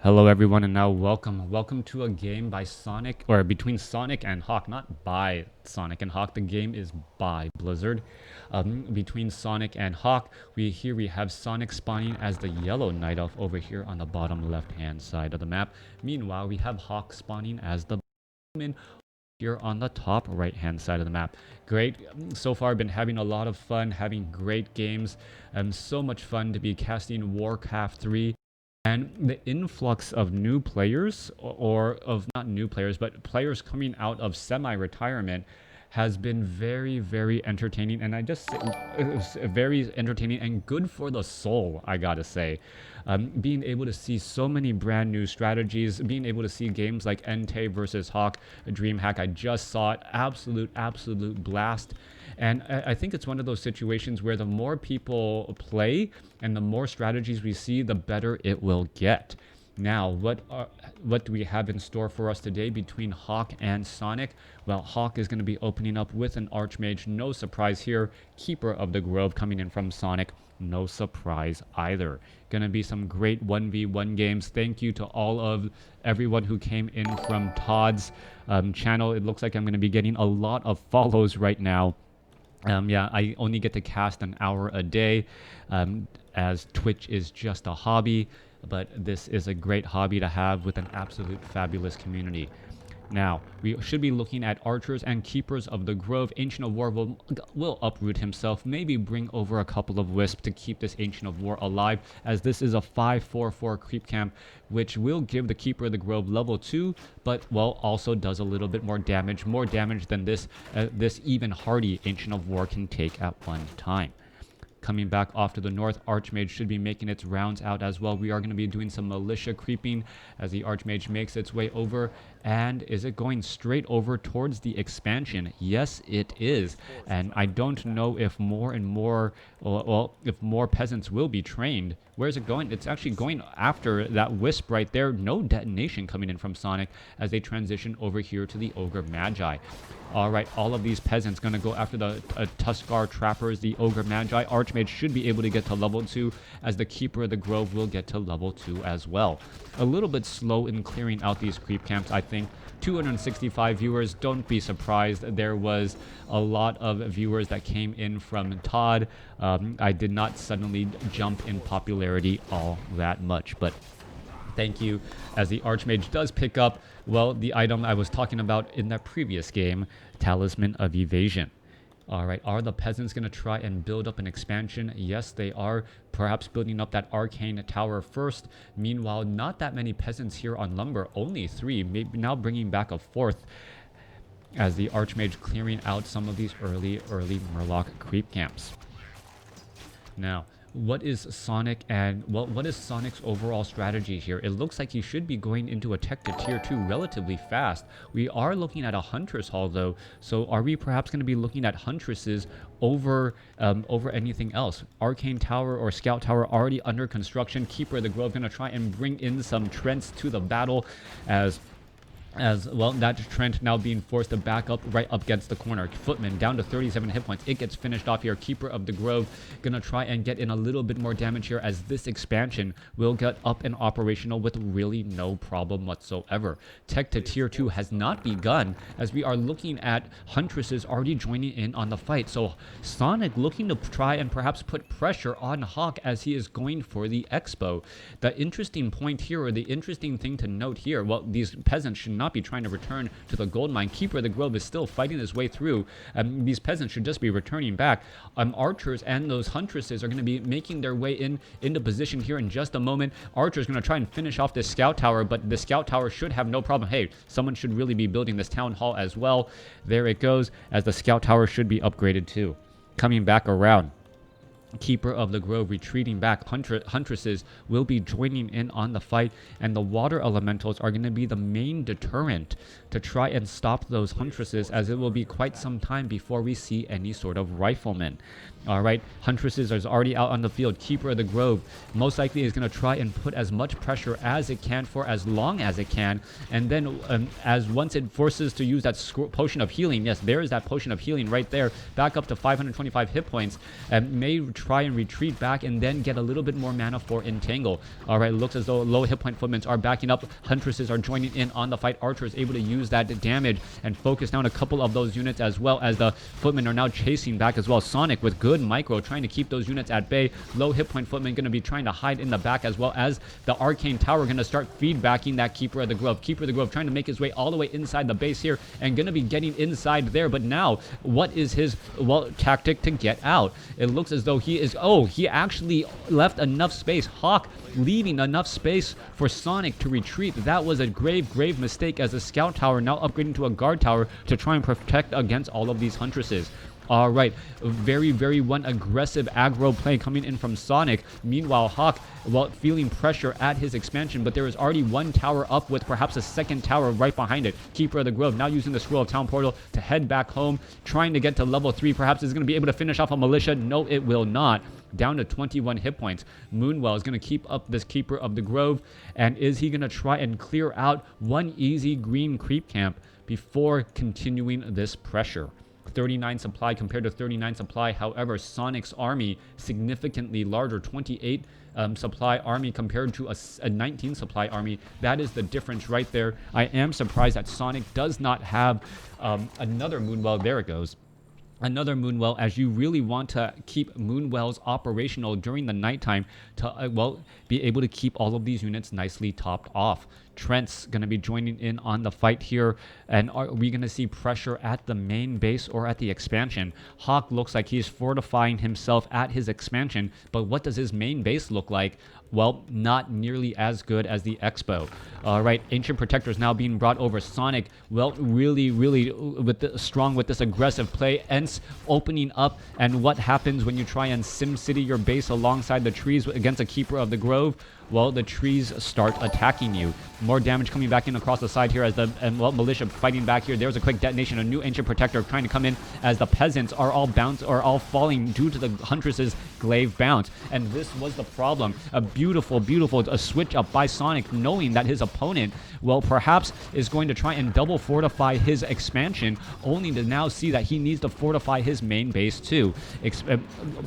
Hello everyone, and now welcome to a game by Sonic, or between Sonic and Hawk. Not by Sonic and Hawk, the game is by Blizzard. Between Sonic and Hawk, we have Sonic spawning as the Yellow Knight Elf over here on the bottom left hand side of the map. Meanwhile, we have Hawk spawning as the Human here on the top right hand side of the map. Great. So far been having a lot of fun, having great games, so much fun to be casting WarCraft 3. And the influx of new players, or of not new players, but players coming out of semi-retirement, has been very, very entertaining. And it was very entertaining and good for the soul, I gotta say. Being able to see so many brand new strategies, being able to see games like Entei versus Hawk, DreamHack, I just saw it, absolute blast. And I think it's one of those situations where the more people play and the more strategies we see, the better it will get. Now, what do we have in store for us today between Hawk and Sonic? Well, Hawk is going to be opening up with an Archmage. No surprise here. Keeper of the Grove coming in from Sonic. No surprise either. Going to be some great 1v1 games. Thank you to everyone who came in from Todd's channel. It looks like I'm going to be getting a lot of follows right now. Yeah, I only get to cast an hour a day, as Twitch is just a hobby, but this is a great hobby to have with an absolute fabulous community. Now, we should be looking at archers and keepers of the grove. Ancient of War will uproot himself, maybe bring over a couple of wisps to keep this Ancient of War alive, as this is a 5/4/4 creep camp, which will give the keeper of the grove level 2, but, well, also does a little bit more damage than this even hardy Ancient of War can take at one time. Coming back off to the north, Archmage should be making its rounds out as well. We are going to be doing some militia creeping as the Archmage makes its way over. And is it going straight over towards the expansion? Yes, it is. And I don't know if more and more, well, if more peasants will be trained. Where is it going? It's actually going after that wisp right there. No detonation coming in from Sonic as they transition over here to the Ogre Magi. All right, all of these peasants going to go after the Tuskar Trappers, the Ogre Magi. Archmage should be able to get to level 2, as the Keeper of the Grove will get to level 2 as well. A little bit slow in clearing out these creep camps, I think. 265 viewers, don't be surprised. There was a lot of viewers that came in from Todd. I did not suddenly jump in popularity all that much, but thank you, as the Archmage does pick up, well, the item I was talking about in that previous game, Talisman of Evasion. All right, are the peasants going to try and build up an expansion? Yes, they are. Perhaps building up that arcane tower first. Meanwhile, not that many peasants here on lumber, only 3, maybe now bringing back a 4th, as the Archmage clearing out some of these early Murloc creep camps. Now, what is Sonic's overall strategy here? It looks like he should be going into a tech to tier 2 relatively fast. We are looking at a Huntress Hall though, so are we perhaps going to be looking at Huntresses over anything else? Arcane Tower or Scout Tower already under construction. Keeper of the Grove going to try and bring in some Trents to the battle, as well, that Trent now being forced to back up right up against the corner. Footman down to 37 hit points. It gets finished off here. Keeper of the Grove gonna try and get in a little bit more damage here, as this expansion will get up and operational with really no problem whatsoever. Tech to tier 2 has not begun, as we are looking at Huntresses already joining in on the fight. So Sonic looking to try and perhaps put pressure on Hawk as he is going for the Expo. The interesting point here, or the interesting thing to note here, well, these peasants should not be trying to return to the gold mine. Keeper of the Grove is still fighting his way through. These peasants should just be returning back. Archers and those Huntresses are going to be making their way into position here in just a moment. Archer's going to try and finish off this Scout Tower, but the Scout Tower should have no problem. Hey, someone should really be building this Town Hall as well. There it goes, as the Scout Tower should be upgraded too. Coming back around, Keeper of the Grove retreating back. Huntresses will be joining in on the fight, and the water elementals are going to be the main deterrent to try and stop those Huntresses, as it will be quite some time before we see any sort of riflemen. All right, Huntresses is already out on the field. Keeper of the Grove most likely is going to try and put as much pressure as it can for as long as it can. And then as once it forces to use that potion of healing, yes, there is that potion of healing right there, back up to 525 hit points, and may try and retreat back and then get a little bit more mana for Entangle. All right, looks as though low hit point footmen are backing up. Huntresses are joining in on the fight. Archer is able to use that damage and focus down a couple of those units, as well as the footmen are now chasing back as well. Sonik with good micro trying to keep those units at bay. Low hit point footmen going to be trying to hide in the back, as well as the arcane tower going to start feedbacking that Keeper of the Grove. Keeper of the Grove trying to make his way all the way inside the base here and going to be getting inside there. But now, what is his tactic to get out? It looks as though he is, he actually left enough space. Hawk leaving enough space for Sonik to retreat. That was a grave mistake, as a scout tower now upgrading to a guard tower to try and protect against all of these Huntresses. All right, very one aggressive aggro play coming in from Sonik. Meanwhile, Hawk, feeling pressure at his expansion, but there is already one tower up with perhaps a second tower right behind it. Keeper of the Grove now using the Scroll of Town Portal to head back home, trying to get to level 3. Perhaps is going to be able to finish off a militia. No, it will not. Down to 21 hit points. Moonwell is going to keep up this Keeper of the Grove, and is he going to try and clear out one easy green creep camp before continuing this pressure? 39 supply compared to 39 supply. However, Sonic's army significantly larger, 28 supply army compared to a 19 supply army. That is the difference right there. I am surprised that Sonik does not have another Moonwell. There it goes. Another Moonwell, as you really want to keep Moonwells operational during the nighttime to, be able to keep all of these units nicely topped off. Trent's going to be joining in on the fight here, and are we going to see pressure at the main base or at the expansion? Hawk looks like he's fortifying himself at his expansion, but what does his main base look like? Well, not nearly as good as the Expo. All right, Ancient Protectors now being brought over. Sonik, really strong with this aggressive play. Ents opening up, and what happens when you try and SimCity your base alongside the trees against a Keeper of the Grove? Well, the trees start attacking you. More damage coming back in across the side here as the militia fighting back here. There's a quick detonation. A new Ancient Protector trying to come in as the peasants are all falling due to the Huntress's glaive bounce. And this was the problem. A beautiful switch up by Sonik, knowing that his opponent, perhaps is going to try and double fortify his expansion, only to now see that he needs to fortify his main base too.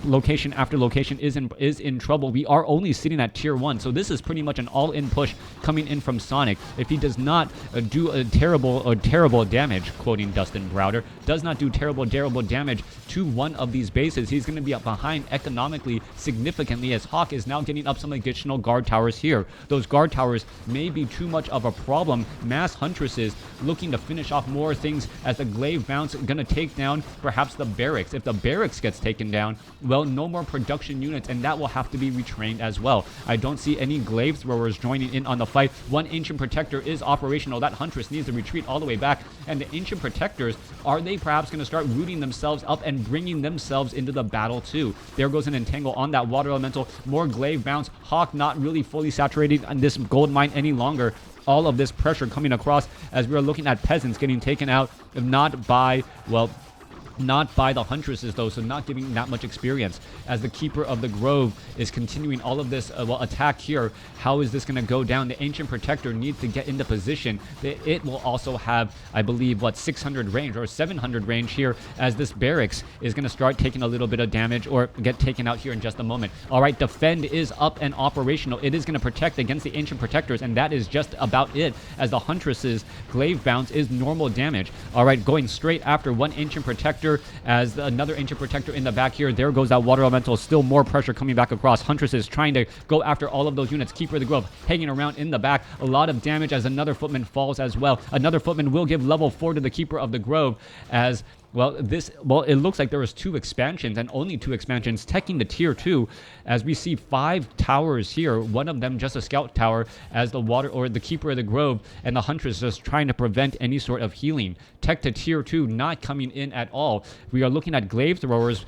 Location after location is in trouble. We are only sitting at tier 1, so this is pretty much an all-in push coming in from Sonik. If he does not do a terrible damage, quoting Dustin Browder, does not do terrible damage to one of these bases, he's going to be up behind economically significantly, as Hawk is now getting up some additional guard towers here. Those guard towers may be too much of a problem. Mass Huntresses looking to finish off more things as the glaive bounce going to take down perhaps the barracks. If the barracks gets taken down, no more production units, and that will have to be retrained as well. I don't see any glaive throwers joining in on the fight. One Ancient Protector is operational. That Huntress needs to retreat all the way back, and the Ancient Protectors, are they perhaps going to start rooting themselves up and bringing themselves into the battle too? There goes an Entangle on that Water Elemental. More glaive bounce. Hawk not really fully saturated on this gold mine any longer. All of this pressure coming across as we are looking at peasants getting taken out, not by the Huntresses though, so not giving that much experience. As the Keeper of the Grove is continuing all of this attack here, how is this going to go down? The Ancient Protector needs to get into position. It will also have, I believe, 600 range or 700 range here, as this barracks is going to start taking a little bit of damage or get taken out here in just a moment. All right, Defend is up and operational. It is going to protect against the Ancient Protectors, and that is just about it, as the Huntress's glaive bounce is normal damage. All right, going straight after one Ancient Protector, as another Ancient Protector in the back here. There goes that Water Elemental. Still more pressure coming back across. Huntress is trying to go after all of those units. Keeper of the Grove hanging around in the back. A lot of damage as another Footman falls as well. Another Footman will give level 4 to the Keeper of the Grove, as it looks like there was 2 expansions, and only 2 expansions teching to tier 2, as we see 5 towers here, one of them just a scout tower, as the Keeper of the Grove and the Huntress just trying to prevent any sort of healing. Tech to tier 2 not coming in at all. We are looking at glaive throwers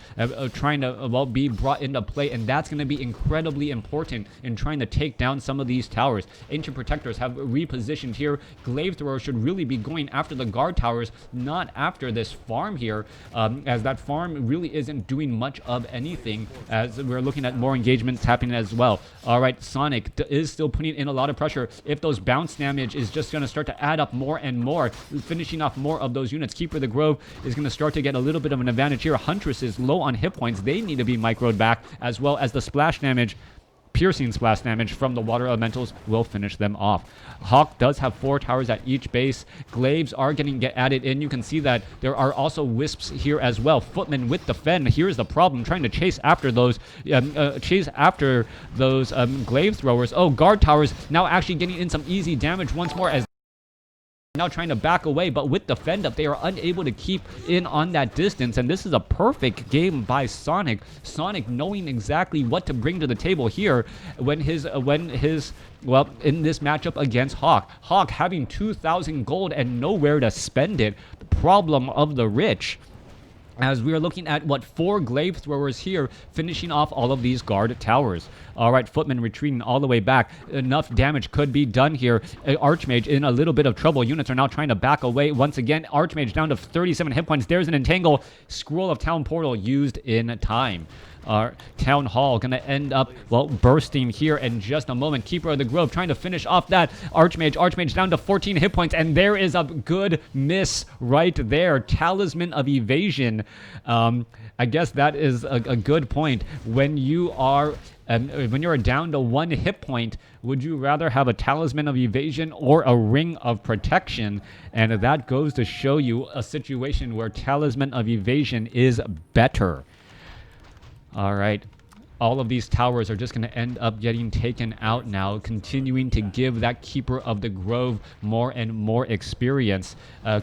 trying to be brought into play, and that's going to be incredibly important in trying to take down some of these towers. Ancient Protectors have repositioned here. Glaive throwers should really be going after the guard towers, not after this farm farm here, as that farm really isn't doing much of anything, as we're looking at more engagements happening as well. All right, Sonik is still putting in a lot of pressure. If those bounce damage is just going to start to add up more and more, finishing off more of those units. Keeper of the Grove is going to start to get a little bit of an advantage here. Huntress is low on hit points. They need to be microed back, as well as the splash damage. Piercing splash damage from the water elementals will finish them off. Hawk does have 4 towers at each base. Glaives are getting added in. You can see that there are also wisps here as well. Footman with the Fen. Here's the problem, trying to chase after those glaive throwers. Oh, guard towers now actually getting in some easy damage once more, as now trying to back away, but with the fend up, they are unable to keep in on that distance, and this is a perfect game by Sonik. Sonik knowing exactly what to bring to the table here in this matchup against Hawk. Hawk having 2,000 gold and nowhere to spend it. The problem of the rich. As we are looking at 4 glaive throwers here, finishing off all of these guard towers. All right, Footman retreating all the way back. Enough damage could be done here. Archmage in a little bit of trouble. Units are now trying to back away once again. Archmage down to 37 hit points. There's an entangle. Scroll of Town Portal used in time. Town Hall gonna end up, bursting here in just a moment. Keeper of the Grove trying to finish off that Archmage down to 14 hit points, and there is a good miss right there. Talisman of Evasion. I guess that is a good point. When you are down to 1 hit point, would you rather have a Talisman of Evasion or a Ring of Protection? And that goes to show you a situation where Talisman of Evasion is better. All right. All of these towers are just going to end up getting taken out now, continuing to give that Keeper of the Grove more and more experience.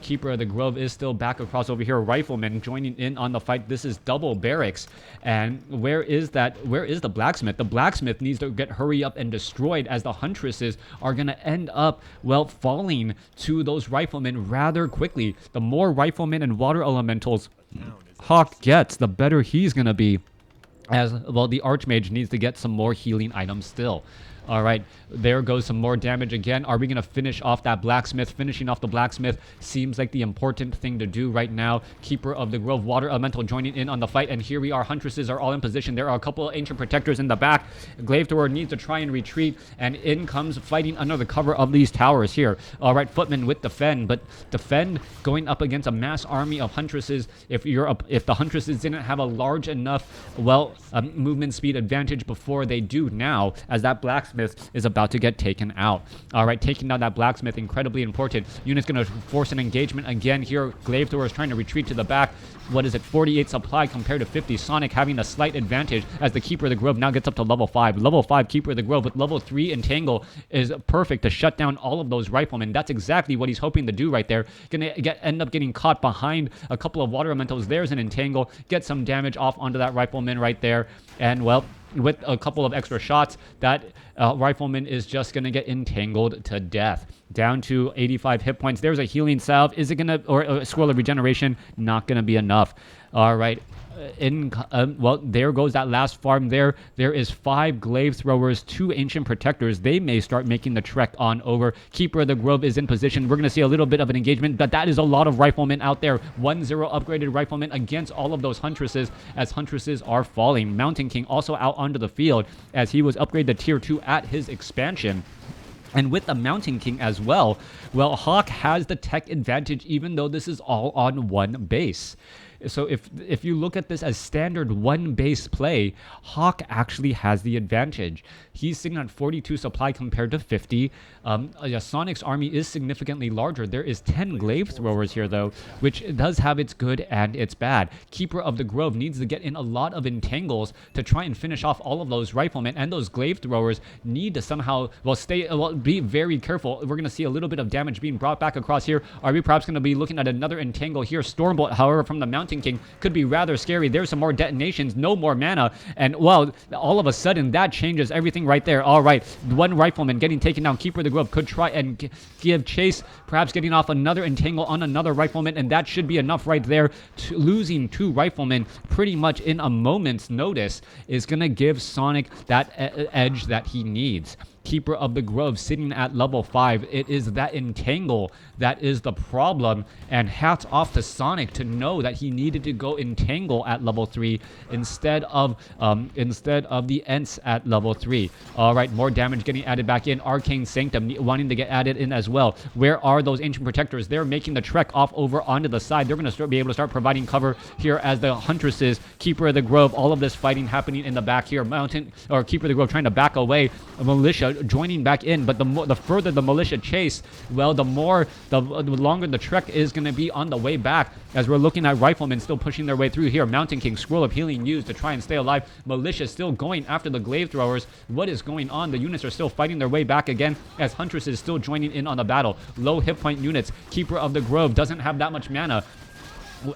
Keeper of the Grove is still back across over here. Rifleman joining in on the fight. This is double barracks. And where is the blacksmith? The blacksmith needs to get hurry up and destroyed, as the huntresses are going to end up, falling to those riflemen rather quickly. The more riflemen and water elementals Hawk gets, the better he's going to be. As well, the Archmage needs to get some more healing items still. All right, there goes some more damage again. Are we going to finish off that blacksmith? Finishing off the blacksmith seems like the important thing to do right now. Keeper of the Grove, water elemental joining in on the fight, and here we are. Huntresses are all in position. There are a couple of ancient protectors in the back. Glaive Thrower needs to try and retreat, and in comes fighting under the cover of these towers here. All right, Footman with the Fen, but the Fen going up against a mass army of huntresses. If the huntresses didn't have a large enough movement speed advantage before, they do now, as that blacksmith is about to get taken out. All right, taking down that blacksmith, incredibly important. Unit's going to force an engagement again here. Glaive Thrower is trying to retreat to the back. 48 supply compared to 50. Sonik having a slight advantage, as the Keeper of the Grove now gets up to level 5. Level 5 Keeper of the Grove with level 3 Entangle is perfect to shut down all of those riflemen. That's exactly what he's hoping to do right there. Gonna end up getting caught behind a couple of water elementals. There's an Entangle. Get some damage off onto that rifleman right there. And with a couple of extra shots, that rifleman is just going to get entangled to death. Down to 85 hit points. There's a healing salve. Is it going to, or a scroll of regeneration? Not going to be enough. All right. There goes that last farm there. There is 5 glaive throwers, 2 ancient protectors. They may start making the trek on over. Keeper of the Grove is in position. We're going to see a little bit of an engagement, but that is a lot of riflemen out there. 1-0 upgraded riflemen against all of those huntresses, as huntresses are falling. Mountain King also out onto the field, as he was upgraded to tier 2 at his expansion. And with the Mountain King as well, Hawk has the tech advantage, even though this is all on one base. So if you look at this as standard 1 base play, Hawk actually has the advantage. He's sitting at 42 supply compared to 50. Sonic's army is significantly larger. There is 10 glaive throwers here, though, which does have its good and its bad. Keeper of the Grove needs to get in a lot of entangles to try and finish off all of those riflemen, and those glaive throwers need to somehow be very careful. We're going to see a little bit of damage being brought back across here. Are we perhaps going to be looking at another entangle here? Stormbolt, however, from the Mountain King could be rather scary. There's some more detonations, no more mana, and all of a sudden that changes everything right there. All right, 1 rifleman getting taken down. Keeper of the Grove could try and give chase, perhaps getting off another entangle on another rifleman, and that should be enough right there. Losing 2 riflemen pretty much in a moment's notice is going to give Sonik that edge that he needs. Keeper of the Grove sitting at level 5. It is that entangle that is the problem, and hats off to Sonic to know that he needed to go entangle at level 3 instead of the Ents at level 3. All right, more damage getting added back in. Arcane Sanctum wanting to get added in as well. Where are those Ancient Protectors? They're making the trek off over onto the side. They're going to be able to start providing cover here as the Huntresses, Keeper of the Grove, all of this fighting happening in the back here. Keeper of the Grove trying to back away. Militia joining back in, but the further the militia chase, well, the longer the trek is going to be on the way back, as we're looking at Riflemen still pushing their way through here. Mountain King, Scroll of Healing used to try and stay alive. Militia still going after the Glaive Throwers. What is going on? The units are still fighting their way back again, as Huntress is still joining in on the battle. Low hit point units. Keeper of the Grove doesn't have that much mana,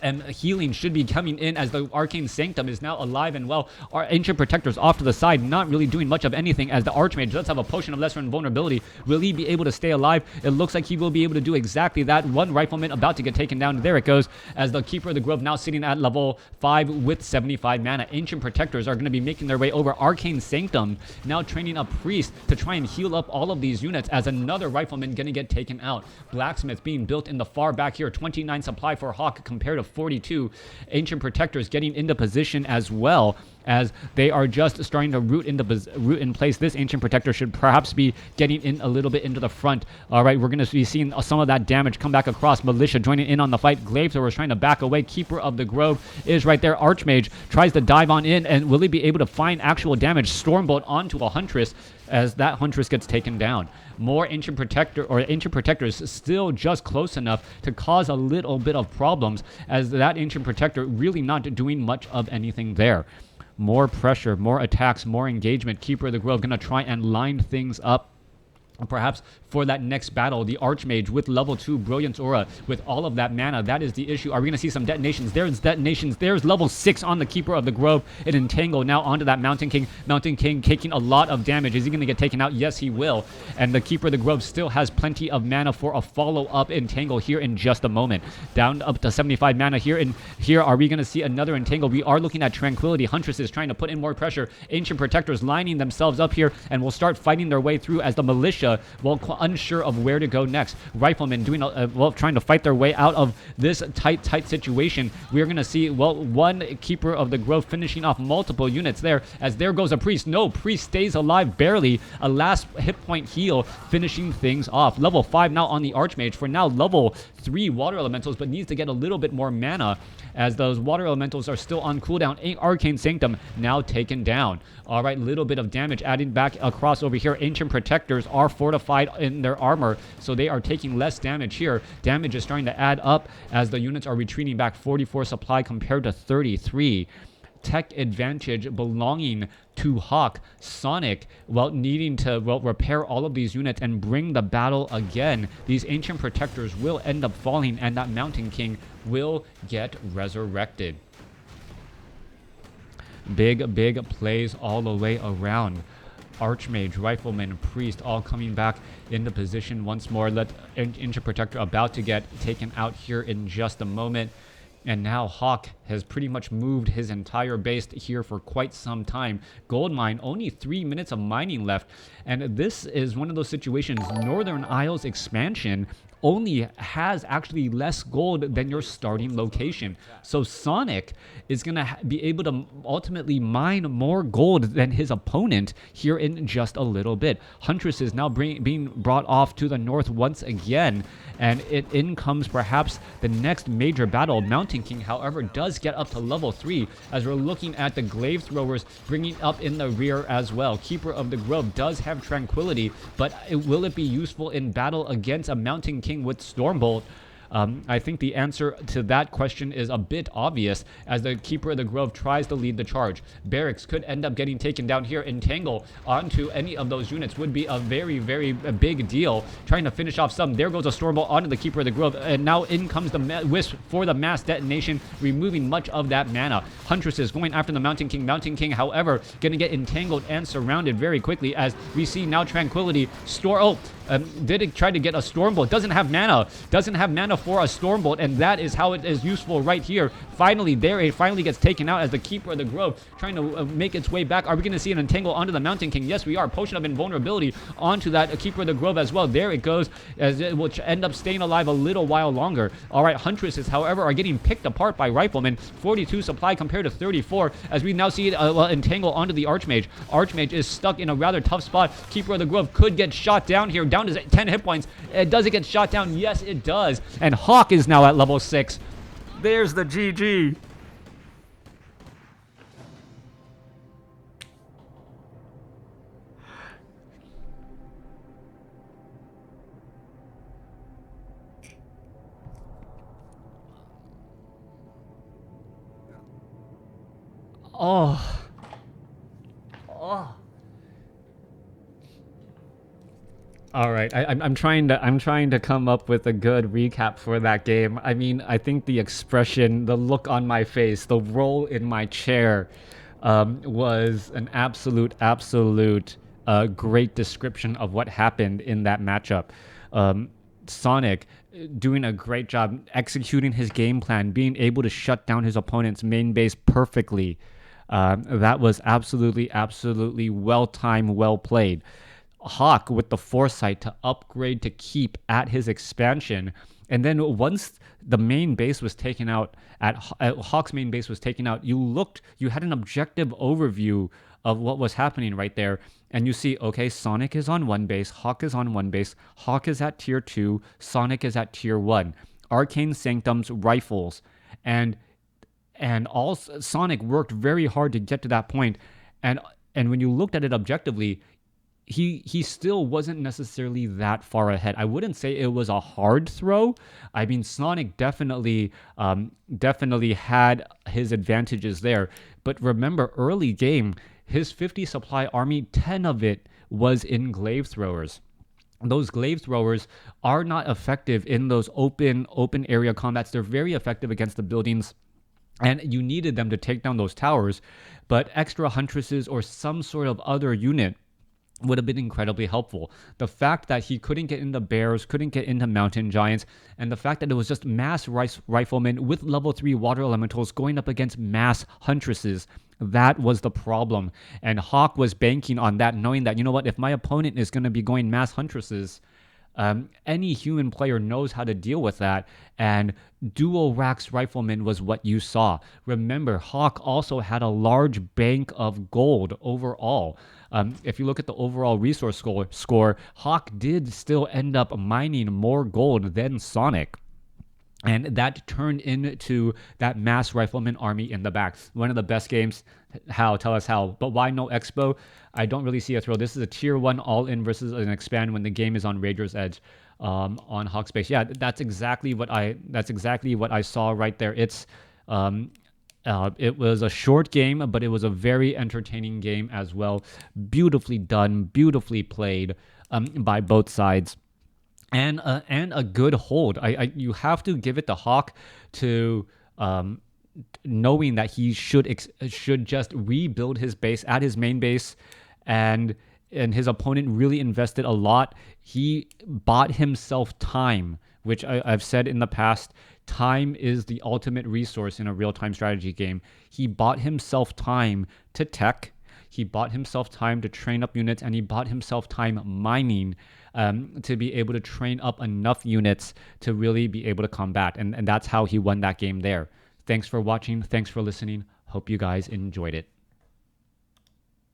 and healing should be coming in as the Arcane Sanctum is now alive and well. Our Ancient Protectors off to the side, not really doing much of anything, as the Archmage does have a Potion of Lesser Invulnerability. Will he be able to stay alive? It looks like he will be able to do exactly that. One Rifleman about to get taken down. There it goes, as the Keeper of the Grove now sitting at level 5 with 75 mana. Ancient Protectors are going to be making their way over. Arcane Sanctum now training a Priest to try and heal up all of these units, as another Rifleman going to get taken out. Blacksmith being built in the far back here. 29 supply for Hawk compared to 42. Ancient Protectors getting into position as well, as they are just starting to root in place. This Ancient Protector should perhaps be getting in a little bit into the front. All right, we're going to be seeing some of that damage come back across. Militia joining in on the fight. Glaive Thrower is trying to back away. Keeper of the Grove is right there. Archmage tries to dive on in, and will he be able to find actual damage? Stormbolt onto a Huntress, as that Huntress gets taken down. More Ancient Protectors still just close enough to cause a little bit of problems, as that Ancient Protector really not doing much of anything there. More pressure, more attacks, more engagement. Keeper of the Grove gonna try and line things up, perhaps for that next battle. The Archmage with level 2 Brilliance Aura, with all of that mana, that is the issue. Are we going to see some detonations? There's detonations. There's level 6 on the Keeper of the Grove. An entangle now onto that Mountain King. Mountain King taking a lot of damage. Is he going to get taken out? Yes, he will. And the Keeper of the Grove still has plenty of mana for a follow-up entangle here in just a moment. Down up to 75 mana here. And here, are we going to see another entangle? We are looking at Tranquility. Huntress is trying to put in more pressure. Ancient Protectors lining themselves up here and will start fighting their way through, as the Militia, well, unsure of where to go next. Riflemen doing trying to fight their way out of this tight situation. We are going to see, well, one Keeper of the Grove finishing off multiple units there, as there goes a Priest. No, Priest stays alive barely. A last hit point heal finishing things off. Level 5 now on the Archmage. For now, level 3 Water Elementals, but needs to get a little bit more mana, as those Water Elementals are still on cooldown. Arcane Sanctum now taken down. All right, little bit of damage adding back across over here. Ancient Protectors are fortified in their armor, so they are taking less damage here. Damage is starting to add up as the units are retreating back. 44 supply compared to 33. Tech advantage belonging to Hawk. Sonic, well, needing to, well, repair all of these units and bring the battle again. These Ancient Protectors will end up falling, and that Mountain King will get resurrected. Big plays all the way around. Archmage, Rifleman, Priest all coming back into position once more. Let Ancient Protector about to get taken out here in just a moment. And now Hawk has pretty much moved his entire base here for quite some time. Gold mine, only 3 minutes of mining left. And this is one of those situations. Northern Isles expansion only has actually less gold than your starting location. So Sonic is going to be able to ultimately mine more gold than his opponent here in just a little bit. Huntress is now being brought off to the north once again, and in comes perhaps the next major battle. Mountain King, however, does get up to level 3, as we're looking at the Glaive Throwers bringing up in the rear as well. Keeper of the Grove does have Tranquility, but will it be useful in battle against a Mountain King with Stormbolt? I think the answer to that question is a bit obvious, as the Keeper of the Grove tries to lead the charge. Barracks could end up getting taken down here. Entangle onto any of those units would be a very big deal. Trying to finish off some. There goes a Stormbolt onto the Keeper of the Grove, and now in comes the Wisp for the mass detonation, removing much of that mana. Huntress is going after the Mountain King. Mountain King, however, going to get entangled and surrounded very quickly, as we see now Tranquility Did it try to get a Stormbolt? Doesn't have mana. Doesn't have mana for a Stormbolt, and that is how it is useful right here. Finally, there it finally gets taken out as the Keeper of the Grove trying to make its way back. Are we going to see an Entangle onto the Mountain King? Yes, we are. Potion of Invulnerability onto that Keeper of the Grove as well. There it goes, as it will end up staying alive a little while longer. All right, Huntresses, however, are getting picked apart by Rifleman. 42 supply compared to 34, as we now see it entangle onto the Archmage. Archmage is stuck in a rather tough spot. Keeper of the Grove could get shot down here, down to 10 hit points. Does it get shot down? Yes, it does. And Hawk is now at level 6. There's the GG. Oh. Oh. All right, I'm trying to come up with a good recap for that game. I mean, I think the expression, the look on my face, the roll in my chair, was an absolute great description of what happened in that matchup. Sonic doing a great job executing his game plan, being able to shut down his opponent's main base perfectly. That was absolutely well timed, well played. Hawk with the foresight to upgrade to keep at his expansion, and then once the main base was taken out, at Hawk's main base was taken out, you had an objective overview of what was happening right there, and you see, okay, Sonic is on one base, Hawk is on one base, Hawk is at tier 2, Sonic is at tier 1, Arcane Sanctum's rifles, and all Sonic worked very hard to get to that point, and when you looked at it objectively, he still wasn't necessarily that far ahead. I wouldn't say it was a hard throw. I mean, Sonic definitely had his advantages there. But remember, early game, his 50 supply army, 10 of it was in glaive throwers. Those glaive throwers are not effective in those open area combats. They're very effective against the buildings, and you needed them to take down those towers. But extra Huntresses or some sort of other unit would have been incredibly helpful. The fact that he couldn't get into bears, couldn't get into mountain giants, and the fact that it was just mass riflemen with level 3 water elementals going up against mass huntresses, that was the problem. And Hawk was banking on that, knowing that, you know what, if my opponent is going to be going mass huntresses, any human player knows how to deal with that, and dual racks rifleman was what you saw. Remember, Hawk also had a large bank of gold overall. If you look at the overall resource score, Hawk did still end up mining more gold than Sonic. And that turned into that mass rifleman army in the back. One of the best games. How? Tell us how. But why no Expo? I don't really see a throw. This is a tier 1 all-in versus an expand when the game is on Rager's Edge on Hawk Space. Yeah, that's exactly what I saw right there. It was a short game, but it was a very entertaining game as well. Beautifully done, beautifully played by both sides. And a good hold. You have to give it to Hawk to knowing that he should just rebuild his base at his main base, and his opponent really invested a lot. He bought himself time, which I've said in the past. Time is the ultimate resource in a real-time strategy game. He bought himself time to tech. He bought himself time to train up units, and he bought himself time mining to be able to train up enough units to really be able to combat. And that's how he won that game there. Thanks for watching. Thanks for listening. Hope you guys enjoyed it.